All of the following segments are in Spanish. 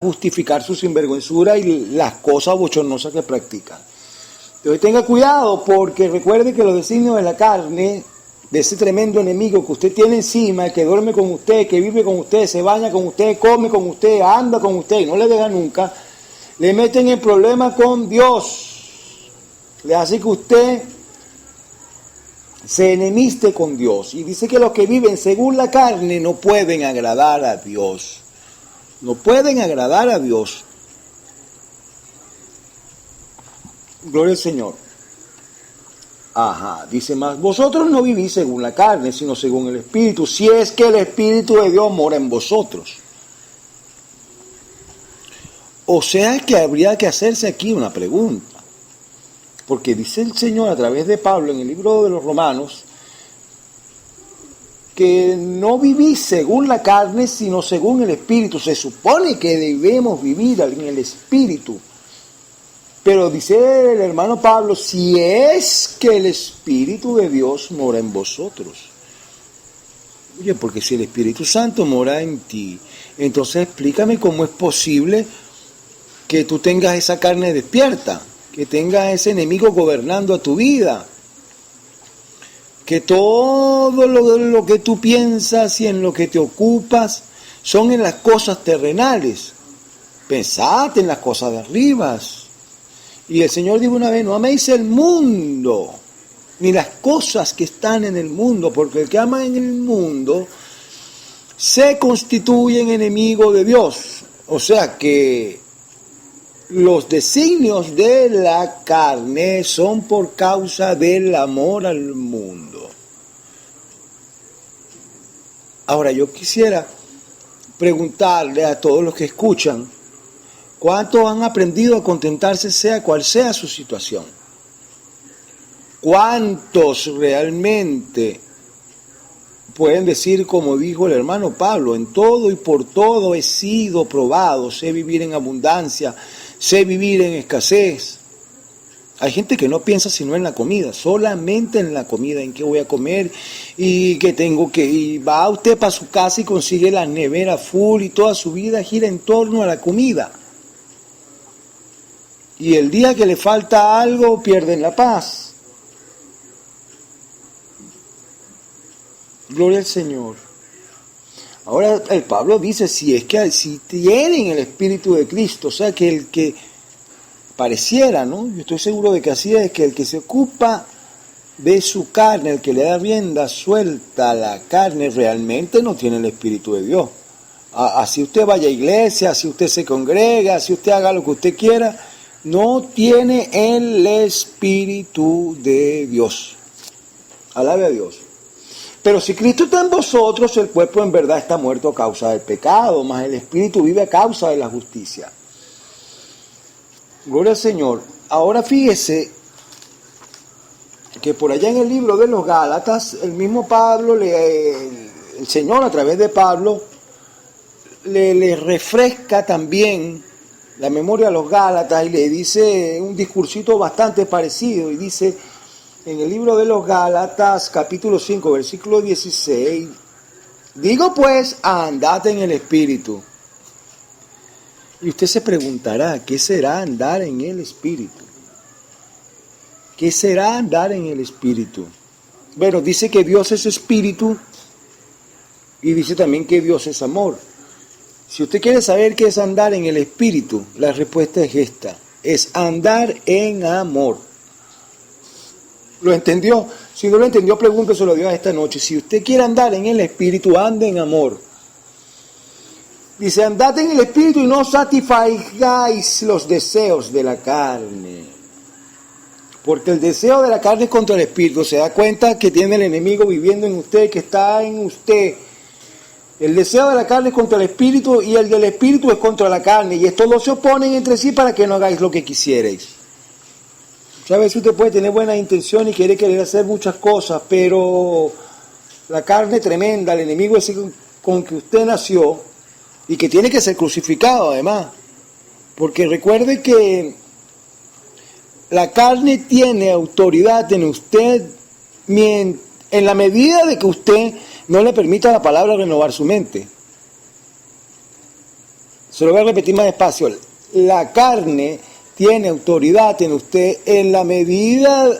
justificar su sinvergüenzura y las cosas bochornosas que practican. Entonces tenga cuidado, porque recuerde que los designios de la carne, de ese tremendo enemigo que usted tiene encima, que duerme con usted, que vive con usted, se baña con usted, come con usted, anda con usted y no le deja nunca, le meten en problemas con Dios. Le hace que usted se enemiste con Dios. Y dice que los que viven según la carne no pueden agradar a Dios. No pueden agradar a Dios. Gloria al Señor. Ajá, dice más, vosotros no vivís según la carne, sino según el Espíritu, si es que el Espíritu de Dios mora en vosotros. O sea que habría que hacerse aquí una pregunta, porque dice el Señor a través de Pablo en el libro de los Romanos, que no vivís según la carne, sino según el Espíritu. Se supone que debemos vivir en el Espíritu. Pero dice el hermano Pablo, si es que el Espíritu de Dios mora en vosotros. Oye, porque si el Espíritu Santo mora en ti, entonces explícame cómo es posible que tú tengas esa carne despierta, que tengas ese enemigo gobernando a tu vida. Que todo lo que tú piensas y en lo que te ocupas son en las cosas terrenales. Pensad en las cosas de arriba. Y el Señor dijo una vez, no améis el mundo, ni las cosas que están en el mundo, porque el que ama en el mundo se constituye en enemigo de Dios. O sea que los designios de la carne son por causa del amor al mundo. Ahora yo quisiera preguntarle a todos los que escuchan, ¿cuántos han aprendido a contentarse sea cual sea su situación? ¿Cuántos realmente pueden decir, como dijo el hermano Pablo, en todo y por todo he sido probado, sé vivir en abundancia, sé vivir en escasez? Hay gente que no piensa sino en la comida, solamente en la comida, en qué voy a comer y qué tengo que ir. Y va usted para su casa y consigue la nevera full y toda su vida gira en torno a la comida. Y el día que le falta algo, pierden la paz. Gloria al Señor. Ahora el Pablo dice, si tienen el Espíritu de Cristo, o sea que el que pareciera, ¿no? Yo estoy seguro de que así es, que el que se ocupa de su carne, el que le da rienda suelta a la carne, realmente no tiene el Espíritu de Dios. Así usted vaya a iglesia, así usted se congrega, así usted haga lo que usted quiera, no tiene el Espíritu de Dios. Alabe a Dios. Pero si Cristo está en vosotros, el cuerpo en verdad está muerto a causa del pecado, mas el Espíritu vive a causa de la justicia. Gloria al Señor. Ahora fíjese que por allá en el libro de los Gálatas, el mismo Pablo, el Señor a través de Pablo, le refresca también la memoria a los Gálatas y le dice un discursito bastante parecido. Y dice en el libro de los Gálatas, capítulo 5, versículo 16, digo pues, andad en el Espíritu. Y usted se preguntará, ¿qué será andar en el Espíritu? ¿Qué será andar en el Espíritu? Bueno, dice que Dios es Espíritu y dice también que Dios es amor. Si usted quiere saber qué es andar en el Espíritu, la respuesta es esta, es andar en amor. ¿Lo entendió? Si no lo entendió, pregúnteselo a Dios esta noche. Si usted quiere andar en el Espíritu, ande en amor. Dice, andad en el Espíritu y no satisfagáis los deseos de la carne. Porque el deseo de la carne es contra el Espíritu. Se da cuenta que tiene el enemigo viviendo en usted, que está en usted. El deseo de la carne es contra el Espíritu y el del Espíritu es contra la carne. Y estos dos se oponen entre sí para que no hagáis lo que quisierais. A veces usted puede tener buenas intenciones y querer hacer muchas cosas, pero la carne tremenda, el enemigo es con que usted nació, y que tiene que ser crucificado además, porque recuerde que la carne tiene autoridad en usted en la medida de que usted no le permita a la palabra renovar su mente. Se lo voy a repetir más despacio. La carne tiene autoridad en usted en la medida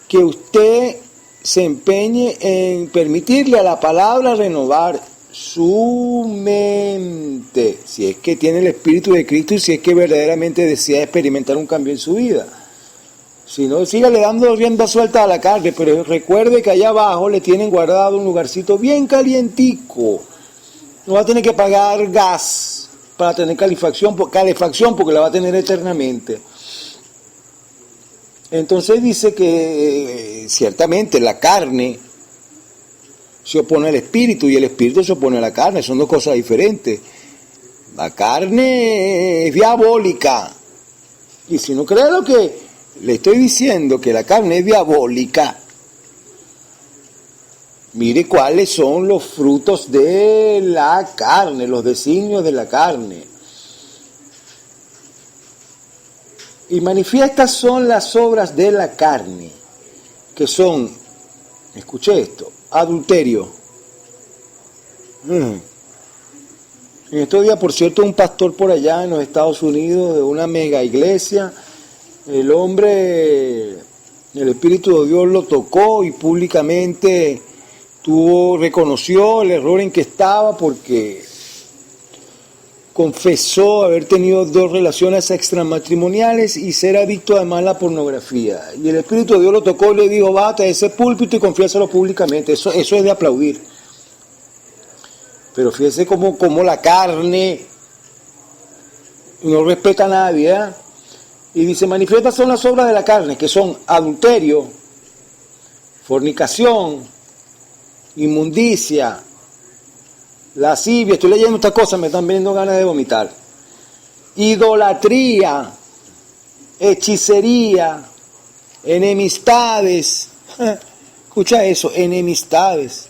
que usted se empeñe en permitirle a la palabra renovar su mente, si es que tiene el Espíritu de Cristo y si es que verdaderamente desea experimentar un cambio en su vida. Si no, sígale dando rienda suelta a la carne, pero recuerde que allá abajo le tienen guardado un lugarcito bien calientico. No va a tener que pagar gas para tener calefacción porque la va a tener eternamente. Entonces dice que ciertamente la carne se opone al espíritu y el espíritu se opone a la carne, son dos cosas diferentes. La carne es diabólica. Y si no cree lo que le estoy diciendo, que la carne es diabólica, mire cuáles son los frutos de la carne, los designios de la carne. Y manifiestas son las obras de la carne, que son, escuché esto, adulterio. En estos días, por cierto, un pastor por allá en los Estados Unidos, de una mega iglesia, el hombre, el Espíritu de Dios lo tocó y públicamente reconoció el error en que estaba porque confesó haber tenido 2 relaciones extramatrimoniales y ser adicto además a la pornografía. Y el Espíritu de Dios lo tocó y le dijo, bájate de ese púlpito y confiésalo públicamente. Eso es de aplaudir. Pero fíjese cómo la carne no respeta a nadie, ¿eh? Y dice, manifiestas son las obras de la carne, que son adulterio, fornicación, inmundicia, lascivia. Estoy leyendo estas cosas, me están viendo ganas de vomitar. Idolatría, hechicería, enemistades. Escucha eso, enemistades.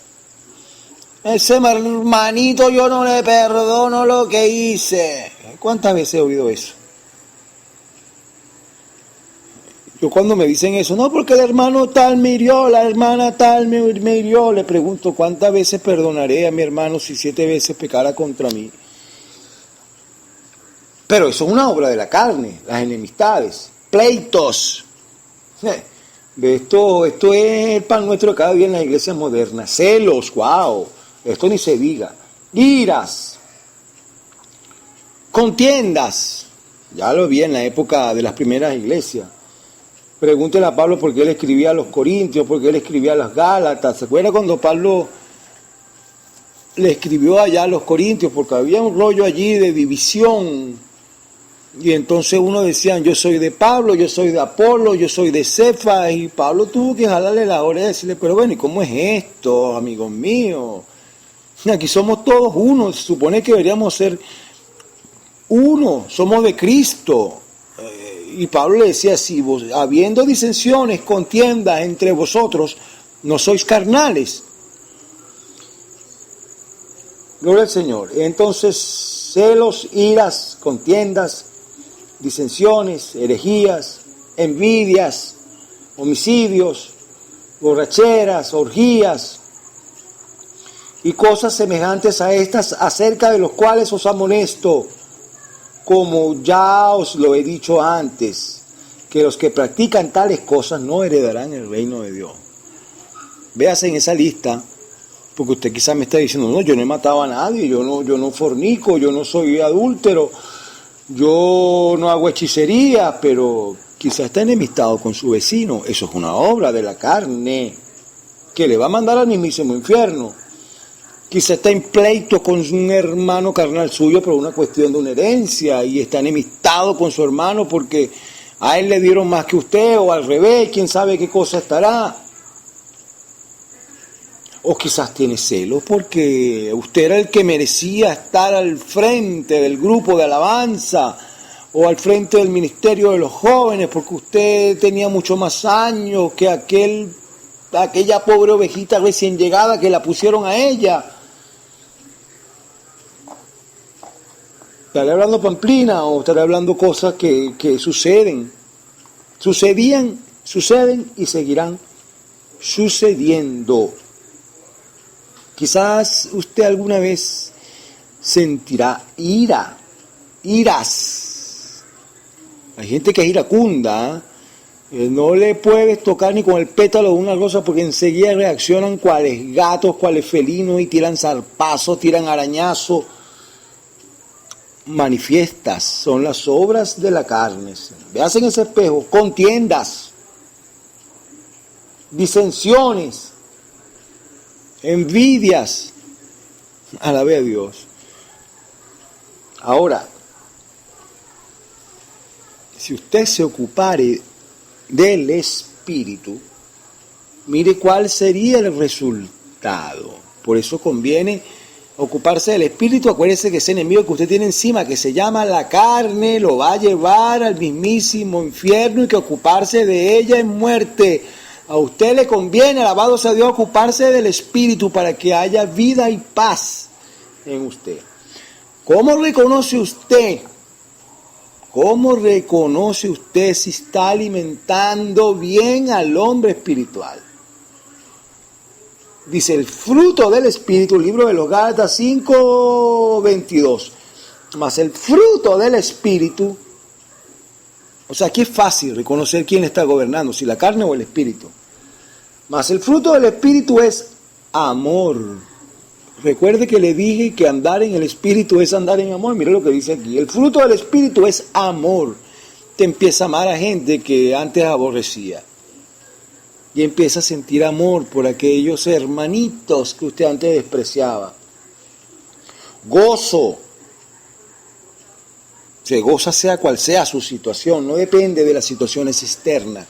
Ese hermanito yo no le perdono lo que hice. ¿Cuántas veces he oído eso? Yo cuando me dicen eso, no, porque el hermano tal me hirió, la hermana tal me hirió, le pregunto, ¿cuántas veces perdonaré a mi hermano si 7 veces pecara contra mí? Pero eso es una obra de la carne, las enemistades, pleitos. Esto es el pan nuestro cada día en las iglesias modernas. Celos, wow, esto ni se diga. Iras, contiendas, ya lo vi en la época de las primeras iglesias. Pregúntele a Pablo por qué él escribía a los Corintios, por qué él escribía a los Gálatas. ¿Se acuerda cuando Pablo le escribió allá a los Corintios? Porque había un rollo allí de división. Y entonces uno decía, yo soy de Pablo, yo soy de Apolo, yo soy de Cefas. Y Pablo tuvo que jalarle la oreja y decirle, pero bueno, ¿y cómo es esto, amigos míos? Aquí somos todos uno, se supone que deberíamos ser uno, somos de Cristo. Y Pablo le decía, si habiendo disensiones, contiendas entre vosotros, no sois carnales. Gloria al Señor. Entonces, celos, iras, contiendas, disensiones, herejías, envidias, homicidios, borracheras, orgías y cosas semejantes a estas, acerca de los cuales os amonesto, como ya os lo he dicho antes, que los que practican tales cosas no heredarán el reino de Dios. Véase en esa lista, porque usted quizás me está diciendo, no, yo no he matado a nadie, yo no fornico, yo no soy adúltero, yo no hago hechicería, pero quizás está enemistado con su vecino. Eso es una obra de la carne, que le va a mandar al mismísimo infierno. Quizá está en pleito con un hermano carnal suyo por una cuestión de una herencia y está enemistado con su hermano porque a él le dieron más que usted o al revés, quién sabe qué cosa estará. O quizás tiene celos porque usted era el que merecía estar al frente del grupo de alabanza o al frente del ministerio de los jóvenes porque usted tenía mucho más años que aquella pobre ovejita recién llegada que la pusieron a ella. ¿Estaré hablando pamplina o estaré hablando cosas que suceden? Sucedían, suceden y seguirán sucediendo. Quizás usted alguna vez sentirá ira iras. Hay gente que es iracunda, no le puedes tocar ni con el pétalo de una rosa porque enseguida reaccionan cuales gatos, cuales felinos y tiran zarpazos, tiran arañazos. Manifiestas son las obras de la carne. Veas en ese espejo, contiendas, disensiones, envidias. Alabe a Dios. Ahora, si usted se ocupare del espíritu, mire cuál sería el resultado. Por eso conviene ocuparse del espíritu. Acuérdese que ese enemigo que usted tiene encima, que se llama la carne, lo va a llevar al mismísimo infierno, y que ocuparse de ella es muerte. A usted le conviene, alabado sea Dios, ocuparse del espíritu para que haya vida y paz en usted. ¿Cómo reconoce usted? ¿Cómo reconoce usted si está alimentando bien al hombre espiritual? Dice el fruto del espíritu, libro de los Gálatas 5:22. Mas el fruto del espíritu, o sea, aquí es fácil reconocer quién está gobernando, si la carne o el espíritu. Mas el fruto del espíritu es amor. Recuerde que le dije que andar en el espíritu es andar en amor. Mire lo que dice aquí. El fruto del espíritu es amor. Te empieza a amar a gente que antes aborrecía. Y empieza a sentir amor por aquellos hermanitos que usted antes despreciaba. Gozo. Se goza sea cual sea su situación. No depende de las situaciones externas.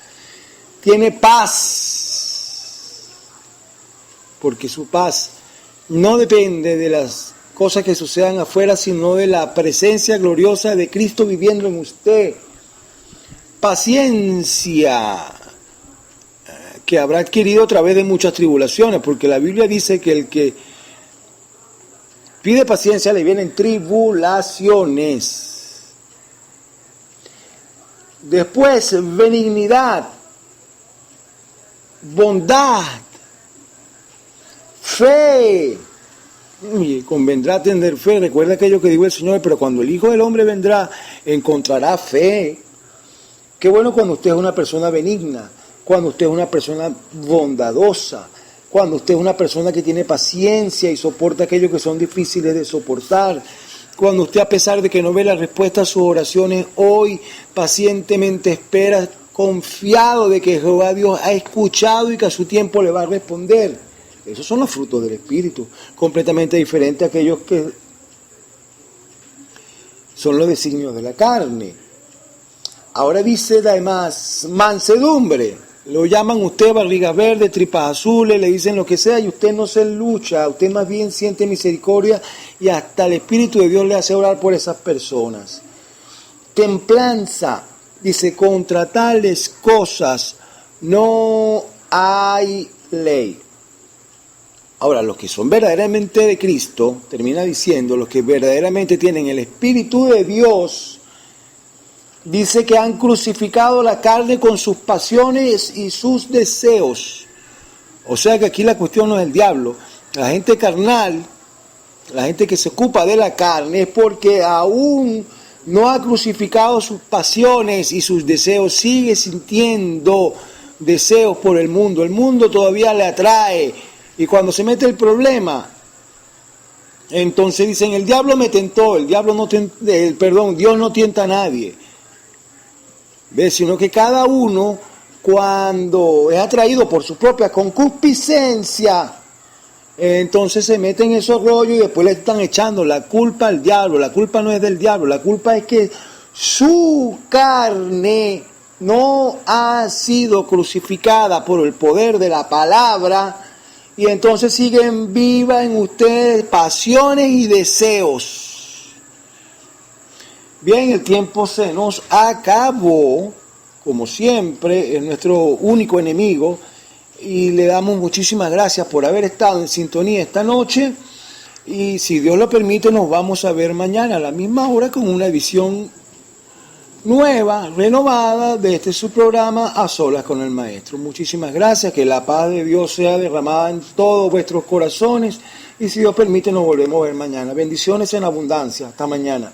Tiene paz. Porque su paz no depende de las cosas que sucedan afuera, sino de la presencia gloriosa de Cristo viviendo en usted. Paciencia, que habrá adquirido a través de muchas tribulaciones, porque la Biblia dice que el que pide paciencia le vienen tribulaciones. Después, benignidad, bondad, fe. Y convendrá tener fe. Recuerda aquello que dijo el Señor, pero cuando el Hijo del Hombre vendrá, encontrará fe. Qué bueno cuando usted es una persona benigna, cuando usted es una persona bondadosa, cuando usted es una persona que tiene paciencia y soporta aquello que son difíciles de soportar, cuando usted, a pesar de que no ve la respuesta a sus oraciones, hoy pacientemente espera, confiado de que Jehová Dios ha escuchado y que a su tiempo le va a responder. Esos son los frutos del Espíritu, completamente diferentes a aquellos que son los designios de la carne. Ahora dice además, mansedumbre. Lo llaman usted barrigas verdes, tripas azules, le dicen lo que sea, y usted no se lucha, usted más bien siente misericordia y hasta el Espíritu de Dios le hace orar por esas personas. Templanza, dice, contra tales cosas no hay ley. Ahora, los que son verdaderamente de Cristo, termina diciendo, los que verdaderamente tienen el Espíritu de Dios, dice que han crucificado la carne con sus pasiones y sus deseos. O sea que aquí la cuestión no es el diablo. La gente carnal, la gente que se ocupa de la carne, es porque aún no ha crucificado sus pasiones y sus deseos. Sigue sintiendo deseos por el mundo. El mundo todavía le atrae. Y cuando se mete el problema, entonces dicen, el diablo me tentó, Dios no tienta a nadie. ¿Ves? Sino que cada uno, cuando es atraído por su propia concupiscencia, entonces se mete en esos rollos y después le están echando la culpa al diablo. La culpa no es del diablo, la culpa es que su carne no ha sido crucificada por el poder de la palabra. Y entonces siguen vivas en ustedes pasiones y deseos. Bien, el tiempo se nos acabó, como siempre, es nuestro único enemigo. Y le damos muchísimas gracias por haber estado en sintonía esta noche. Y si Dios lo permite, nos vamos a ver mañana a la misma hora con una edición nueva, renovada de este su programa A Solas con el Maestro. Muchísimas gracias, que la paz de Dios sea derramada en todos vuestros corazones y si Dios permite nos volvemos a ver mañana. Bendiciones en abundancia, hasta mañana.